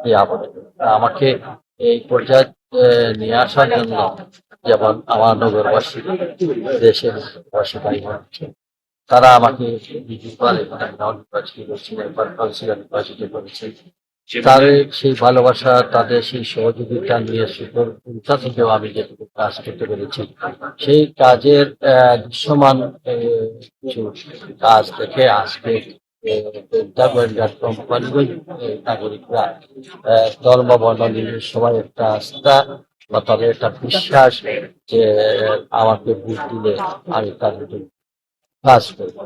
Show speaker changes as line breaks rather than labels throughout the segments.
এই আপদে আমাকে এই পর্যায়ে নিয়ে আসার জন্য, যেমন আমার নগরবাসী, দেশের বাসী ভাই বোন, তারা আমাকে বিভিন্নবার এখানে নির্বাচিত করেছেন, একবার কাউন্সিলর নির্বাচিত করেছেন। তাদের সেই ভালোবাসা, তাদের সেই সহযোগিতা নিয়ে সুপরতা থেকেও আমি যেটুকু কাজ করতে পেরেছি, সেই কাজের দৃশ্যমান কিছু কাজ দেখে আজকে কোম্পানিগঞ্জ নাগরিকরা ধর্ম বর্ণ নির্বিশেষে সবাই একটা আস্থা বা তাদের একটা বিশ্বাস যে আমাকে ভোট দিলে আমি তাদের জন্য কাজ করবো।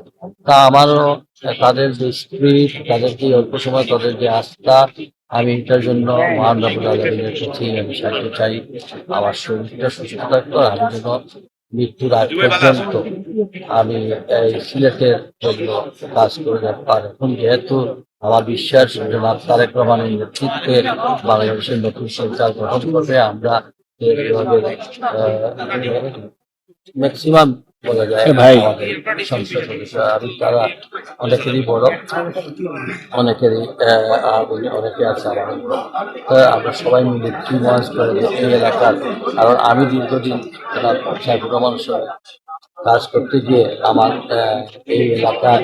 তা আমারও তাদের যে স্পিরিট, তাদের যে অল্প সময় তাদের যে আস্থা, আমি এটার জন্য মহান রাব্বুল আলামিনের কাছে আমি সাহায্য চাই। আমার শরীরটা সুস্থ থাকতো, আমি যেন মৃত্যুর আগ পর্যন্ত আমি এই সিলেটের জন্য কাজ করে যেতে পারি। এখন যেহেতু আমার বিশ্বাস জনাব তারেক রহমানের নেতৃত্বে বাংলাদেশের নতুন সরকার গঠন করবে, আমরা ম্যাক্সিমাম বলা যায়
ভাই
আমাদের সংসদ সদস্য, আমি তারা অনেকেরই বড়, অনেকেরই অনেকে আছে আমার বড়। আমরা সবাই মিলে টিমওয়ার্ক করে এই এলাকার, কারণ আমি দীর্ঘদিন সাইফুর রহমানের সঙ্গে কাজ করতে গিয়ে আমার এই এলাকার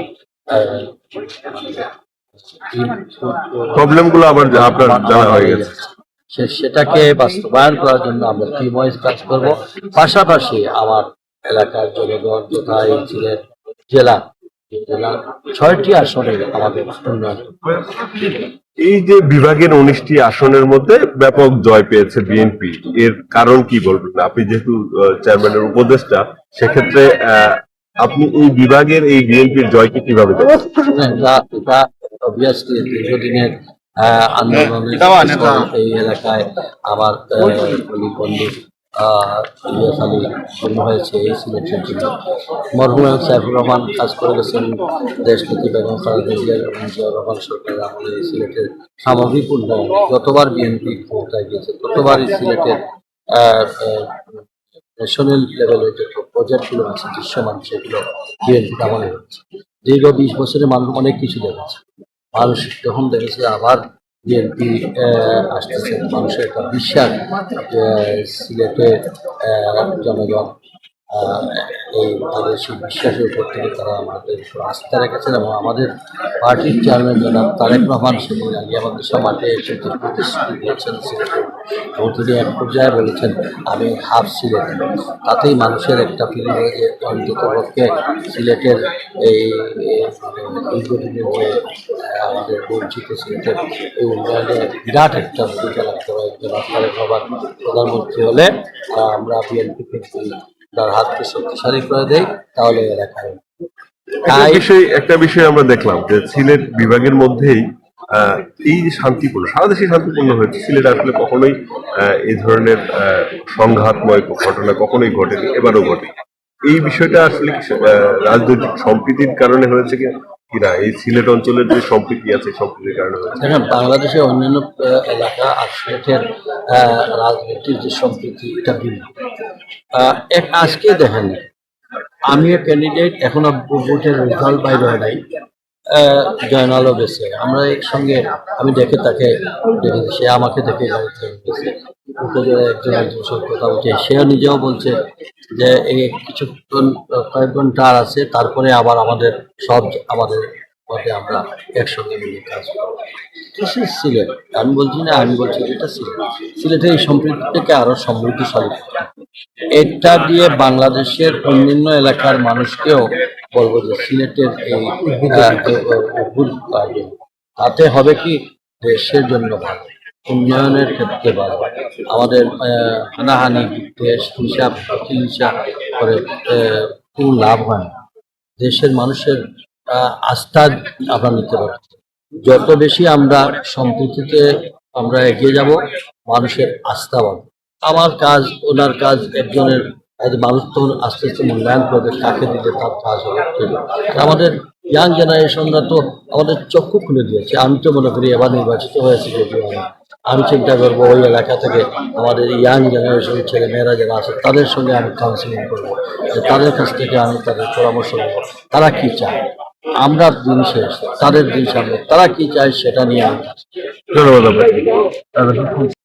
প্রবলেম গুলো আবার আপনার জানা হয়ে গেছে।
সেটাকে বাস্তবায়ন করার জন্য আমরা টিম ওয়াইজ কাজ করব। পাশাপাশি আমার এলাকার জনগণ তথা এই সিলেট জেলা 6টি আসনে আমাদের উন্নয়ন।
এই যে বিভাগের 19টি আসনের মধ্যে ব্যাপক জয় পেয়েছে বিএনপি, এর কারণ কি বলবেন? আপনি যেহেতু চেয়ারম্যানের উপদেষ্টা, সেক্ষেত্রে আপনি এই বিভাগের এই বিএনপির জয়কে কিভাবে দেখেন?
এটা অবভিয়াসলি দীর্ঘদিনের আন্দোলনের এই এলাকায় আমার বন্ধু ইলিয়াস আলী জন্ম হয়েছে এই সিলেটের জন্য। মরহুম সাইফুর রহমান কাজ করে গেছেন দেশপতি বেগম খালেদা জিয়া এবং জিয়াউর রহমান সরকারের আমলে এই সিলেটের সামগ্রিক উন্নয়ন। যতবার বিএনপি ক্ষমতায় গিয়েছে ততবারই সিলেটের ন্যাশনাল লেভেলের যত প্রজেক্টগুলো আছে দৃশ্যমান, সেগুলো বিএনপির আমলে হচ্ছে। দীর্ঘ 20 বছরে মানুষ অনেক কিছু দেখেছে। মানুষ যখন দেখেছে আবার বিএনপি আসতেছে, মানুষের একটা বিশ্বাস যে সিলেটে জনগণ এই তাদের সেই বিশ্বাসের উপর থেকে তারা আমাদের উপর আস্থা রেখেছেন, এবং আমাদের পার্টির চেয়ারম্যান জনাব তারেক রহমান সেদিন আগে আমাদের সব মাঠে এসে যে প্রতিশ্রুতি দিয়েছেন সিলেটে, এবং তিনি এক পর্যায়ে বলেছেন আমি হাফ সিলেট, তাতেই মানুষের একটা ফিলিং হয়ে যে অন্তত পক্ষে সিলেটের এই দীর্ঘদিনের যে আমাদের বঞ্চিত সিলেটের এই উন্নয়নে বিরাট একটা ভূমিকা রাখতে পারে জনাব তারেক রহমান প্রধানমন্ত্রী হলে। আমরা বিএনপিকে তার হাতকে শক্তিশালী করে দেয়, তাহলে এলাকায়
একটা বিষয় আমরা দেখলাম যে সিলেট বিভাগের মধ্যেই এই যে শান্তিপূর্ণ, সারা দেশে শান্তিপূর্ণ হয়েছে, সিলেট আসলে কখনোই এই ধরনের সংঘাতময় ঘটনা কখনোই ঘটেনি, এবারও ঘটে। এই বিষয়টা আসলে রাজনৈতিক সম্প্রীতির কারণে হয়েছে কিনা, এই সিলেট অঞ্চলের যে সম্প্রীতি আছে সম্প্রীতির কারণে হয়েছে?
দেখেন, বাংলাদেশের অন্যান্য এলাকা আর সিলেটের রাজনীতির যে সম্প্রীতি এটা ভিন্ন। আজকে দেখেন, আমিও ক্যান্ডিডেট, এখনো ভোটের রেজাল্ট বাইরে হয় নাই, জয়নালও গেছে, আমরা একসঙ্গে আমি দেখে তাকে দেখেছি, সে আমাকে দেখে গাড়িতে গেছে, একজন সঙ্গে কথা বলছে, সেও নিজেও বলছে যে এই কিছুক্ষণ কয়েক ঘন্টা আর আছে, তারপরে আবার আমাদের আমাদের মধ্যে আমরা একসঙ্গে মিলে কাজ করবো। সিলেট আমি বলছি না, আমি বলছি যেটা সিলেটের এই সম্প্রীতিটাকে আরো সমৃদ্ধশালী, এটা দিয়ে বাংলাদেশের অন্যান্য এলাকার মানুষকেও বলবো যে সিলেটের এই তাতে হবে কি দেশের জন্য ভালো, উন্নয়নের ক্ষেত্রে ভালো। আমাদের হানাহানি বিদ্বেষ হিসাব প্রতিহিংসা করে কোনো লাভ হয় না। দেশের মানুষের আস্থা আমরা নিতে পারি, যত বেশি আমরা সম্প্রীতিতে আমরা এগিয়ে যাব, মানুষের আস্থা বাড়বে। আমার কাজ, ওনার কাজ, একজনের মানুষ তো আস্তে আস্তে মূল্যায়ন করবে কাকে দিলে তার কাজ হবে। আমাদের ইয়াং জেনারেশনরা তো আমাদের চক্ষু খুলে দিয়েছে। আমি তো মনে করি এবার নির্বাচিত হয়েছে যদিও আমি চিন্তা করবো ওই এলাকা থেকে আমাদের ইয়াং জেনারেশন ছেলে মেয়েরা যারা আছে তাদের সঙ্গে আমি কাউন্সিলিং করবো, তাদের কাছ থেকে আমি তাদের পরামর্শ নেবো তারা কি চায়। আমরা দিন শেষ, তাদের দিন সামনে, তারা কি চায় সেটা নিয়ে আমরা।
ধন্যবাদ আপনাকে।